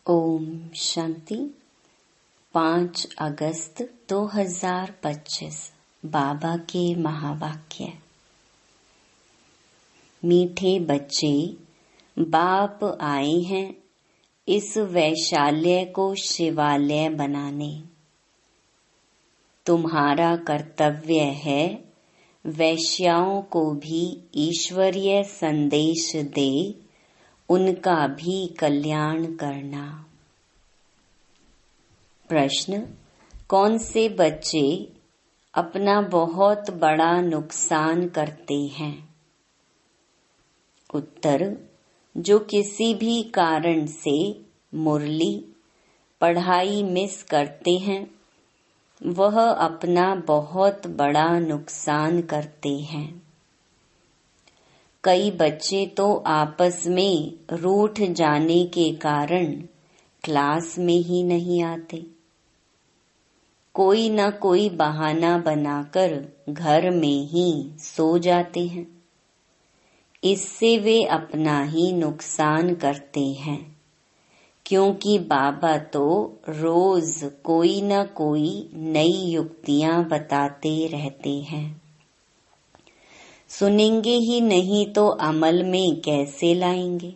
ओम शांति। 5 अगस्त 2025 बाबा के महावाक्य। मीठे बच्चे, बाप आए हैं इस वैशाल्य को शिवालय बनाने। तुम्हारा कर्तव्य है वैश्याओं को भी ईश्वरीय संदेश दे उनका भी कल्याण करना। प्रश्न: कौन से बच्चे अपना बहुत बड़ा नुकसान करते हैं? उत्तर: जो किसी भी कारण से मुरली पढ़ाई मिस करते हैं वह अपना बहुत बड़ा नुकसान करते हैं। कई बच्चे तो आपस में रूठ जाने के कारण क्लास में ही नहीं आते। कोई न कोई बहाना बनाकर घर में ही सो जाते हैं। इससे वे अपना ही नुकसान करते हैं, क्योंकि बाबा तो रोज कोई न कोई नई युक्तियां बताते रहते हैं। सुनेंगे ही नहीं तो अमल में कैसे लाएंगे?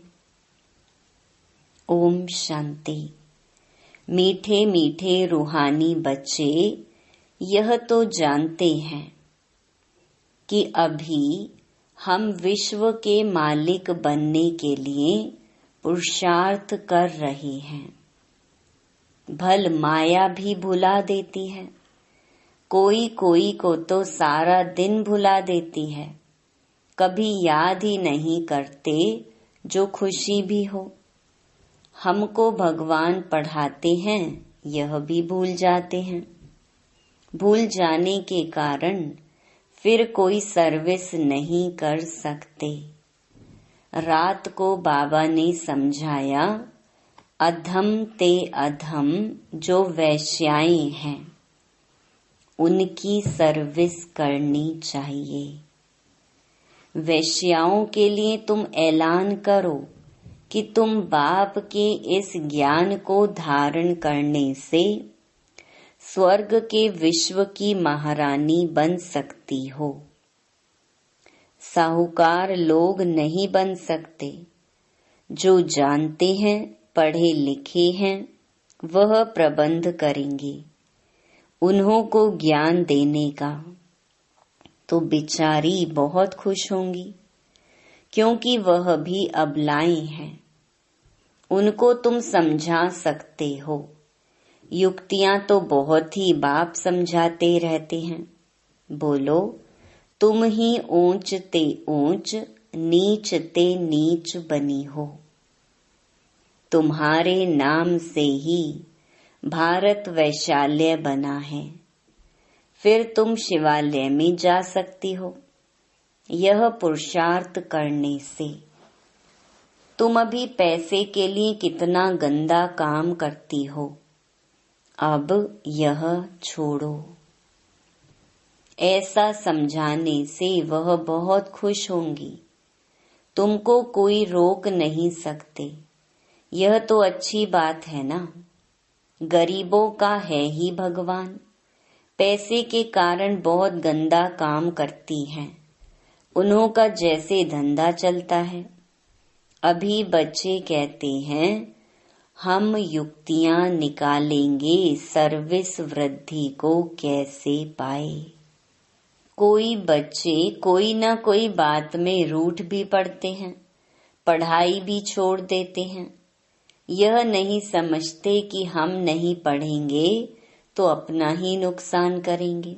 ओम शांति। मीठे मीठे रूहानी बच्चे यह तो जानते हैं कि अभी हम विश्व के मालिक बनने के लिए पुरुषार्थ कर रहे हैं। भल माया भी भुला देती है, कोई कोई को तो सारा दिन भुला देती है। कभी याद ही नहीं करते जो खुशी भी हो। हमको भगवान पढ़ाते हैं यह भी भूल जाते हैं। भूल जाने के कारण फिर कोई सर्विस नहीं कर सकते। रात को बाबा ने समझाया, अधम ते अधम जो वैश्याएं हैं उनकी सर्विस करनी चाहिए। वैश्याओं के लिए तुम ऐलान करो कि तुम बाप के इस ज्ञान को धारण करने से स्वर्ग के विश्व की महारानी बन सकती हो। साहूकार लोग नहीं बन सकते। जो जानते हैं, पढ़े लिखे हैं, वह प्रबंध करेंगे। उन्हों को ज्ञान देने का तो बेचारी बहुत खुश होंगी, क्योंकि वह भी अबलाएं हैं। उनको तुम समझा सकते हो। युक्तियां तो बहुत ही बाप समझाते रहते हैं। बोलो, तुम ही ऊंच ते ऊंच, नीच ते नीच बनी हो। तुम्हारे नाम से ही भारत वैशाल्य बना है। फिर तुम शिवालय में जा सकती हो। यह पुरुषार्थ करने से तुम अभी पैसे के लिए कितना गंदा काम करती हो, अब यह छोड़ो। ऐसा समझाने से वह बहुत खुश होंगी। तुमको कोई रोक नहीं सकते। यह तो अच्छी बात है ना। गरीबों का है ही भगवान। पैसे के कारण बहुत गंदा काम करती हैं। उन्हों का जैसे धंधा चलता है। अभी बच्चे कहते हैं हम युक्तियां निकालेंगे सर्विस वृद्धि को कैसे पाए। कोई बच्चे कोई न कोई बात में रूठ भी पड़ते हैं, पढ़ाई भी छोड़ देते हैं। यह नहीं समझते कि हम नहीं पढ़ेंगे तो अपना ही नुकसान करेंगे।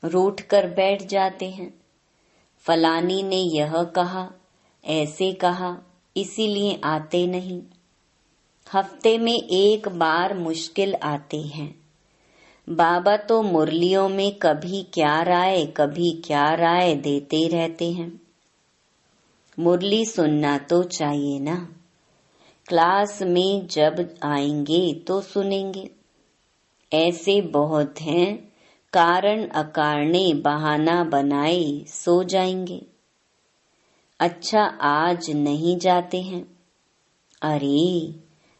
रूठ कर बैठ जाते हैं। फलानी ने यह कहा, ऐसे कहा, इसीलिए आते नहीं। हफ्ते में एक बार मुश्किल आते हैं। बाबा तो मुरलियों में कभी क्या राय देते रहते हैं। मुरली सुनना तो चाहिए ना। क्लास में जब आएंगे तो सुनेंगे। ऐसे बहुत हैं, कारण अकारणे बहाना बनाए सो जाएंगे। अच्छा, आज नहीं जाते हैं। अरे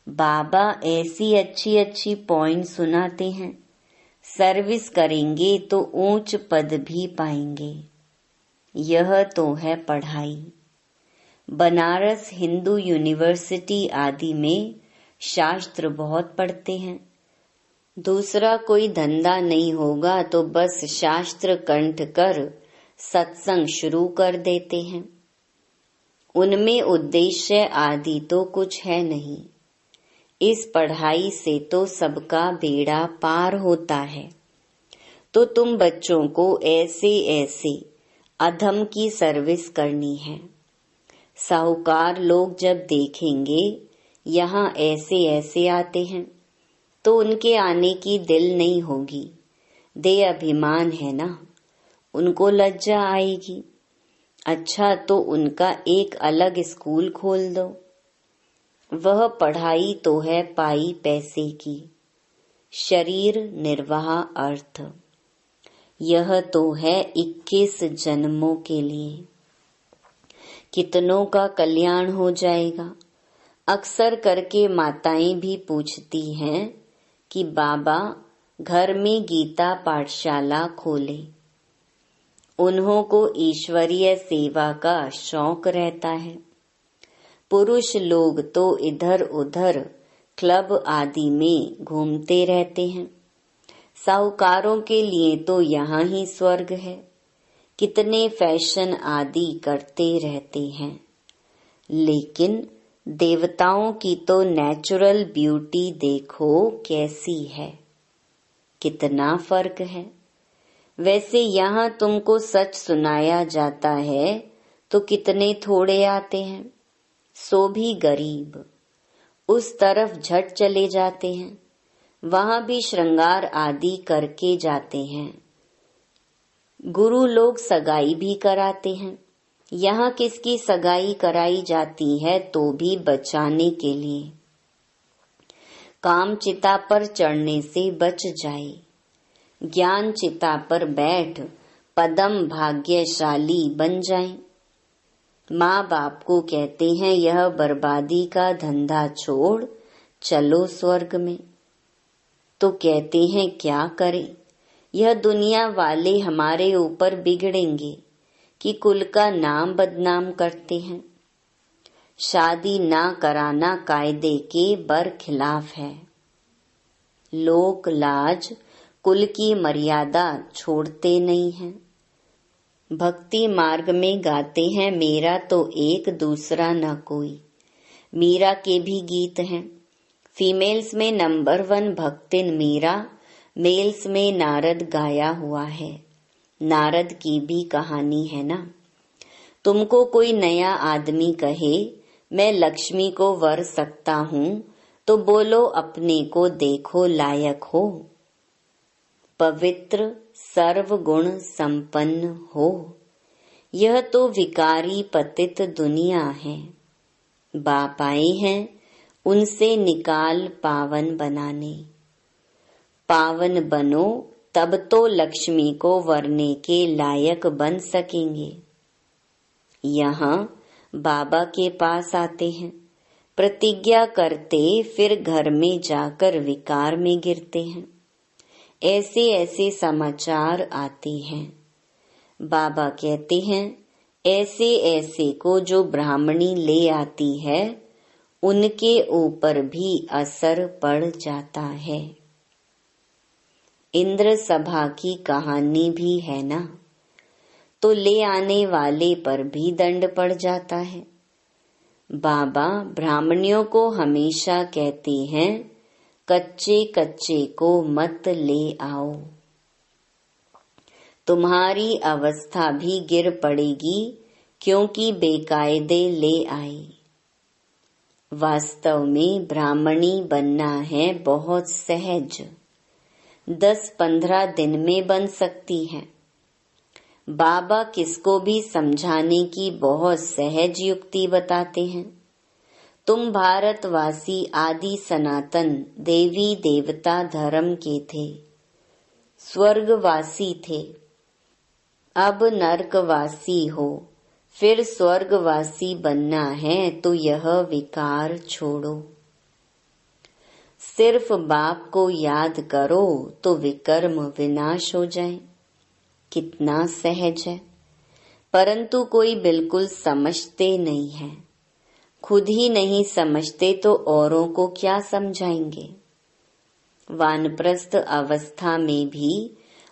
बाबा ऐसी अच्छी अच्छी पॉइंट सुनाते हैं, सर्विस करेंगे तो ऊंच पद भी पाएंगे। यह तो है पढ़ाई। बनारस हिंदू यूनिवर्सिटी आदि में शास्त्र बहुत पढ़ते हैं। दूसरा कोई धंधा नहीं होगा तो बस शास्त्र कंठ कर सत्संग शुरू कर देते हैं। उनमें उद्देश्य आदि तो कुछ है नहीं। इस पढ़ाई से तो सबका बेड़ा पार होता है। तो तुम बच्चों को ऐसे ऐसे अधम की सर्विस करनी है। साहूकार लोग जब देखेंगे यहाँ ऐसे ऐसे आते हैं तो उनके आने की दिल नहीं होगी। दे अभिमान है ना, उनको लज्जा आएगी। अच्छा तो उनका एक अलग स्कूल खोल दो। वह पढ़ाई तो है पाई पैसे की, शरीर निर्वाह अर्थ। यह तो है 21 जन्मों के लिए। कितनों का कल्याण हो जाएगा। अक्सर करके माताएं भी पूछती हैं कि बाबा घर में गीता पाठशाला खोले। उन्हों को ईश्वरीय सेवा का शौक रहता है। पुरुष लोग तो इधर उधर क्लब आदि में घूमते रहते हैं। साहूकारों के लिए तो यहाँ ही स्वर्ग है। कितने फैशन आदि करते रहते हैं, लेकिन देवताओं की तो नेचुरल ब्यूटी देखो कैसी है। कितना फर्क है। वैसे यहाँ तुमको सच सुनाया जाता है तो कितने थोड़े आते हैं, सो भी गरीब। उस तरफ झट चले जाते हैं, वहाँ भी श्रृंगार आदि करके जाते हैं। गुरु लोग सगाई भी कराते हैं। यहाँ किसकी सगाई कराई जाती है तो भी बचाने के लिए। काम चिता पर चढ़ने से बच जाए। ज्ञान चिता पर बैठ पदम भाग्यशाली बन जाएं। माँ बाप को कहते हैं यह बर्बादी का धंधा छोड़ चलो स्वर्ग में। तो कहते हैं क्या करें, यह दुनिया वाले हमारे ऊपर बिगड़ेंगे कि कुल का नाम बदनाम करते हैं। शादी ना कराना कायदे के बरखिलाफ है। लोक लाज कुल की मर्यादा छोड़ते नहीं हैं। भक्ति मार्ग में गाते हैं मेरा तो एक दूसरा न कोई। मीरा के भी गीत हैं। फीमेल्स में नंबर 1 भक्तिन मीरा, मेल्स में नारद गाया हुआ है। नारद की भी कहानी है ना। तुमको कोई नया आदमी कहे मैं लक्ष्मी को वर सकता हूँ तो बोलो अपने को देखो लायक हो। पवित्र सर्वगुण संपन्न हो। यह तो विकारी पतित दुनिया है। बाप आए हैं उनसे निकाल पावन बनाने। पावन बनो तब तो लक्ष्मी को वरने के लायक बन सकेंगे। यहाँ बाबा के पास आते हैं, प्रतिज्ञा करते फिर घर में जाकर विकार में गिरते हैं। ऐसे ऐसे समाचार आते हैं। बाबा कहते हैं ऐसे ऐसे को जो ब्राह्मणी ले आती है उनके ऊपर भी असर पड़ जाता है। इंद्र सभा की कहानी भी है ना, तो ले आने वाले पर भी दंड पड़ जाता है। बाबा ब्राह्मणियों को हमेशा कहते हैं कच्चे कच्चे को मत ले आओ। तुम्हारी अवस्था भी गिर पड़ेगी क्योंकि बेकायदे ले आए। वास्तव में ब्राह्मणी बनना है बहुत सहज, 10-15 दिन में बन सकती है। बाबा किसको भी समझाने की बहुत सहज युक्ति बताते हैं। तुम भारतवासी आदि सनातन देवी देवता धर्म के थे, स्वर्गवासी थे। अब नरकवासी हो, फिर स्वर्गवासी बनना है तो यह विकार छोड़ो। सिर्फ बाप को याद करो तो विकर्म विनाश हो जाए। कितना सहज है, परंतु कोई बिल्कुल समझते नहीं है। खुद ही नहीं समझते तो औरों को क्या समझाएंगे। वानप्रस्थ अवस्था में भी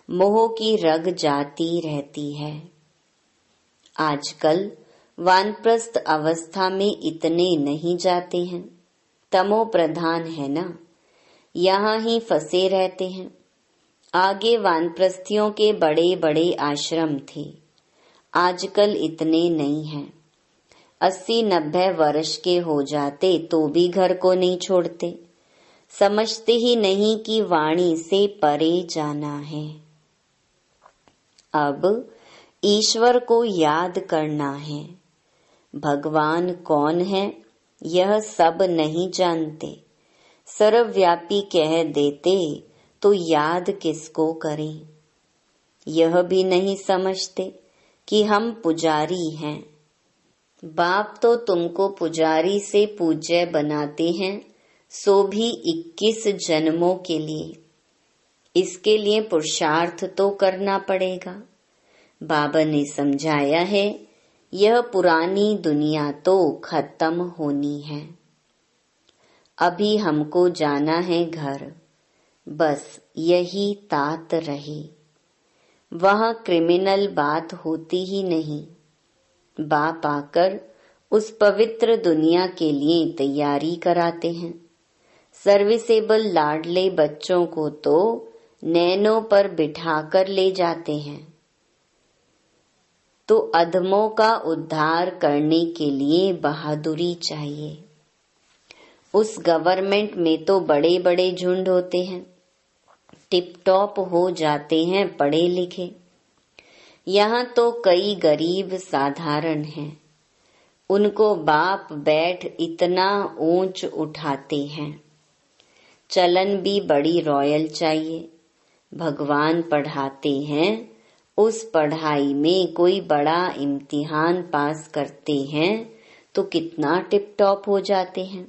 मोह की रग जाती रहती है। आजकल वानप्रस्थ अवस्था में इतने नहीं जाते हैं, तमो प्रधान है ना, यहाँ ही फंसे रहते हैं। आगे वानप्रस्थियों के बड़े बड़े आश्रम थे, आजकल इतने नहीं हैं। 80-90 वर्ष के हो जाते तो भी घर को नहीं छोड़ते, समझते ही नहीं कि वाणी से परे जाना है। अब ईश्वर को याद करना है। भगवान कौन है यह सब नहीं जानते, सर्वव्यापी कह देते तो याद किसको करें। यह भी नहीं समझते कि हम पुजारी हैं। बाप तो तुमको पुजारी से पूज्य बनाते हैं, सो भी 21 जन्मों के लिए। इसके लिए पुरुषार्थ तो करना पड़ेगा। बाबा ने समझाया है, यह पुरानी दुनिया तो खत्म होनी है। अभी हमको जाना है घर, बस यही तात रही। वहाँ क्रिमिनल बात होती ही नहीं। बाप आकर उस पवित्र दुनिया के लिए तैयारी कराते हैं। सर्विसेबल लाडले बच्चों को तो नैनों पर बिठाकर ले जाते हैं। तो अधमों का उद्धार करने के लिए बहादुरी चाहिए। उस गवर्नमेंट में तो बड़े बड़े झुंड होते हैं, टिप टॉप हो जाते हैं पढ़े लिखे। यहाँ तो कई गरीब साधारण हैं, उनको बाप बैठ इतना ऊंच उठाते हैं। चलन भी बड़ी रॉयल चाहिए। भगवान पढ़ाते हैं, उस पढ़ाई में कोई बड़ा इम्तिहान पास करते हैं तो कितना टिप टॉप हो जाते हैं।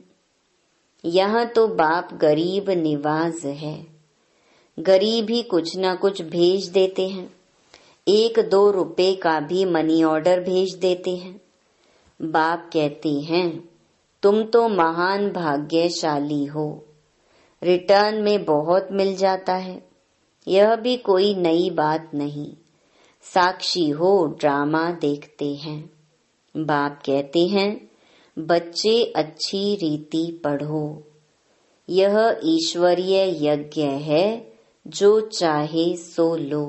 यहाँ तो बाप गरीब निवाज है, गरीब ही कुछ ना कुछ भेज देते हैं। 1-2 रुपए का भी मनी ऑर्डर भेज देते हैं। बाप कहते हैं, तुम तो महान भाग्यशाली हो, रिटर्न में बहुत मिल जाता है। यह भी कोई नई बात नहीं, साक्षी हो ड्रामा देखते हैं। बाप कहते हैं, बच्चे अच्छी रीति पढ़ो, यह ईश्वरीय यज्ञ है, जो चाहे सो लो।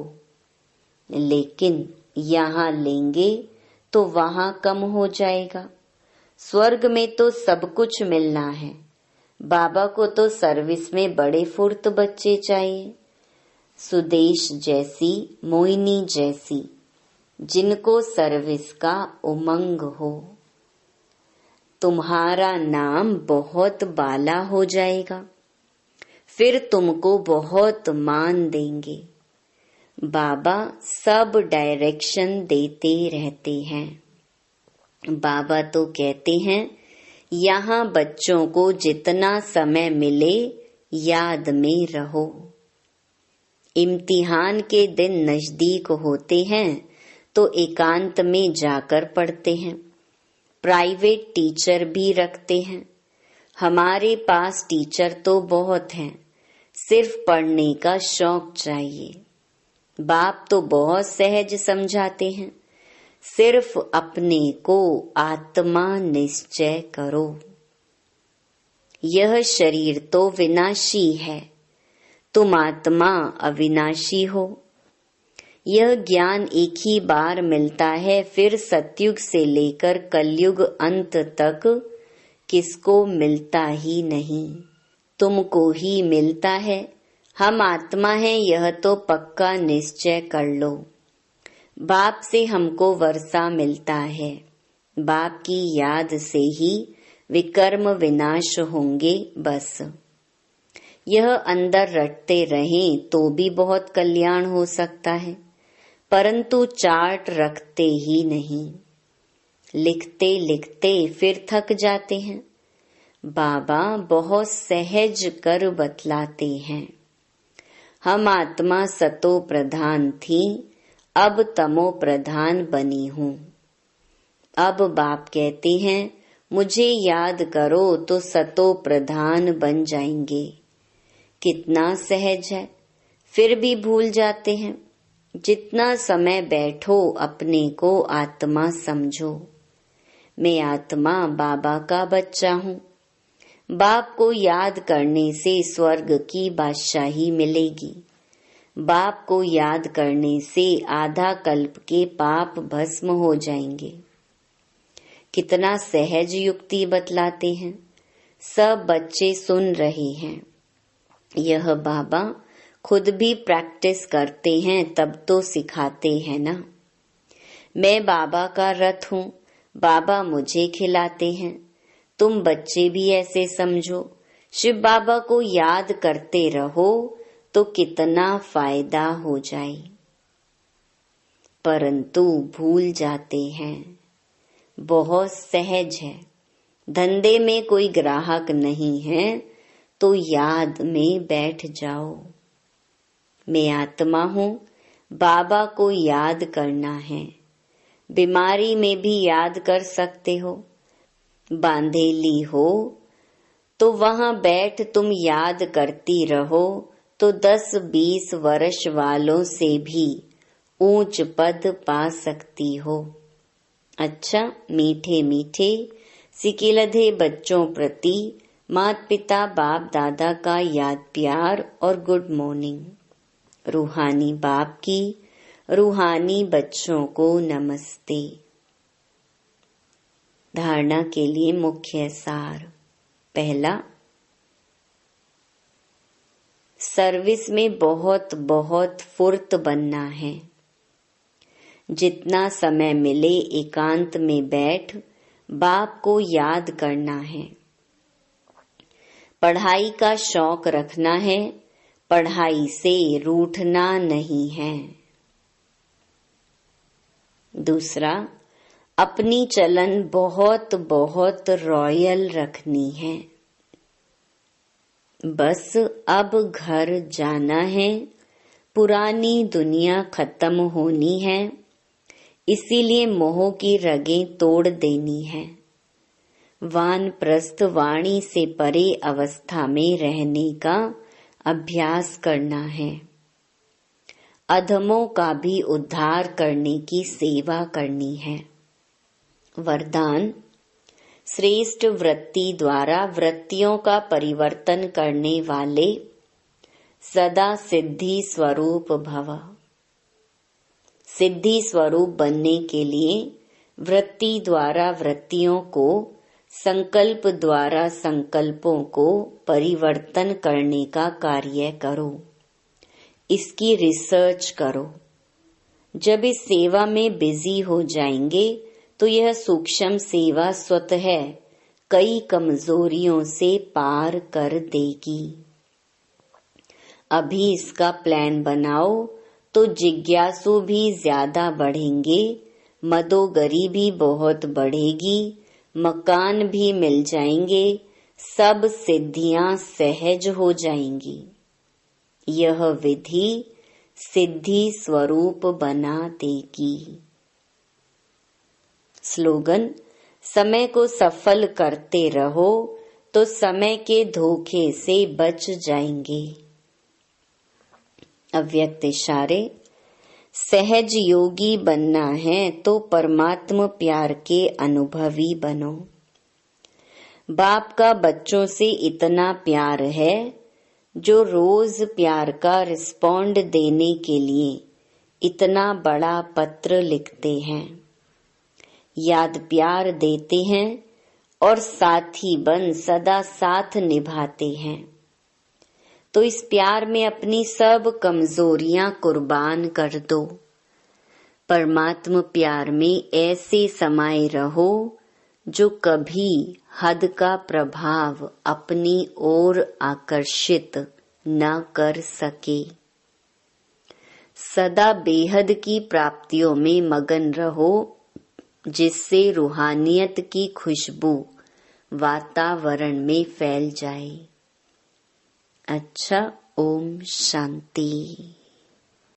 लेकिन यहाँ लेंगे तो वहाँ कम हो जाएगा। स्वर्ग में तो सब कुछ मिलना है। बाबा को तो सर्विस में बड़े फुर्त बच्चे चाहिए, सुदेश जैसी, मोहिनी जैसी, जिनको सर्विस का उमंग हो। तुम्हारा नाम बहुत बाला हो जाएगा, फिर तुमको बहुत मान देंगे। बाबा सब डायरेक्शन देते रहते हैं। बाबा तो कहते हैं, यहाँ बच्चों को जितना समय मिले याद में रहो। इम्तिहान के दिन नजदीक होते हैं तो एकांत में जाकर पढ़ते हैं। प्राइवेट टीचर भी रखते हैं। हमारे पास टीचर तो बहुत हैं, सिर्फ पढ़ने का शौक चाहिए। बाप तो बहुत सहज समझाते हैं, सिर्फ अपने को आत्मा निश्चय करो। यह शरीर तो विनाशी है, तुम आत्मा अविनाशी हो। यह ज्ञान एक ही बार मिलता है, फिर सतयुग से लेकर कलयुग अंत तक किसको मिलता ही नहीं, तुमको ही मिलता है। हम आत्मा हैं, यह तो पक्का निश्चय कर लो। बाप से हमको वर्षा मिलता है, बाप की याद से ही विकर्म विनाश होंगे। बस यह अंदर रटते रहें तो भी बहुत कल्याण हो सकता है, परंतु चार्ट रखते ही नहीं। लिखते लिखते फिर थक जाते हैं। बाबा बहुत सहज कर बतलाते हैं। हम आत्मा सतो प्रधान थी, अब तमो प्रधान बनी हूँ। अब बाप कहते हैं मुझे याद करो तो सतो प्रधान बन जाएंगे। कितना सहज है, फिर भी भूल जाते हैं। जितना समय बैठो अपने को आत्मा समझो। मैं आत्मा बाबा का बच्चा हूँ। बाप को याद करने से स्वर्ग की बादशाही मिलेगी। बाप को याद करने से आधा कल्प के पाप भस्म हो जाएंगे। कितना सहज युक्ति बतलाते हैं। सब बच्चे सुन रहे हैं। यह बाबा खुद भी प्रैक्टिस करते हैं तब तो सिखाते हैं ना। मैं बाबा का रथ हूँ, बाबा मुझे खिलाते हैं। तुम बच्चे भी ऐसे समझो। शिव बाबा को याद करते रहो तो कितना फायदा हो जाए। परंतु भूल जाते हैं। बहुत सहज है। धंधे में कोई ग्राहक नहीं है तो याद में बैठ जाओ। मैं आत्मा हूँ, बाबा को याद करना है। बीमारी में भी याद कर सकते हो। बांधेली हो तो वहां बैठ तुम याद करती रहो तो 10-20 वर्ष वालों से भी ऊंच पद पा सकती हो। अच्छा, मीठे मीठे सिकिलधे बच्चों प्रति माता पिता बाप दादा का याद प्यार और गुड मॉर्निंग। रूहानी बाप की रूहानी बच्चों को नमस्ते। धारणा के लिए मुख्य सार। पहला, सर्विस में बहुत बहुत फुर्त बनना है। जितना समय मिले एकांत में बैठ बाप को याद करना है। पढ़ाई का शौक रखना है, पढ़ाई से रूठना नहीं है। दूसरा, अपनी चलन बहुत बहुत रॉयल रखनी है। बस अब घर जाना है, पुरानी दुनिया खत्म होनी है, इसीलिए मोह की रगें तोड़ देनी है। वानप्रस्थ वाणी से परे अवस्था में रहने का अभ्यास करना है। अधमों का भी उद्धार करने की सेवा करनी है। वरदान, श्रेष्ठ वृत्ति द्वारा वृत्तियों का परिवर्तन करने वाले सदा सिद्धि स्वरूप भव। सिद्धि स्वरूप बनने के लिए वृत्ति द्वारा वृत्तियों को, संकल्प द्वारा संकल्पों को परिवर्तन करने का कार्य करो। इसकी रिसर्च करो। जब इस सेवा में बिजी हो जाएंगे तो यह सूक्ष्म सेवा स्वतः कई कमजोरियों से पार कर देगी। अभी इसका प्लान बनाओ तो जिज्ञासु भी ज्यादा बढ़ेंगे, मदोगरी भी बहुत बढ़ेगी, मकान भी मिल जाएंगे, सब सिद्धियां सहज हो जाएंगी। यह विधि सिद्धि स्वरूप बना देगी। स्लोगन, समय को सफल करते रहो तो समय के धोखे से बच जाएंगे। अव्यक्त इशारे, सहज योगी बनना है तो परमात्मा प्यार के अनुभवी बनो। बाप का बच्चों से इतना प्यार है जो रोज प्यार का रिस्पॉन्ड देने के लिए इतना बड़ा पत्र लिखते हैं, याद प्यार देते हैं और साथी बन सदा साथ निभाते हैं। तो इस प्यार में अपनी सब कमजोरियां कुर्बान कर दो। परमात्मा प्यार में ऐसे समाये रहो जो कभी हद का प्रभाव अपनी ओर आकर्षित न कर सके। सदा बेहद की प्राप्तियों में मगन रहो, जिससे रूहानियत की खुशबू वातावरण में फैल जाए। अच्छा, ओम शांति।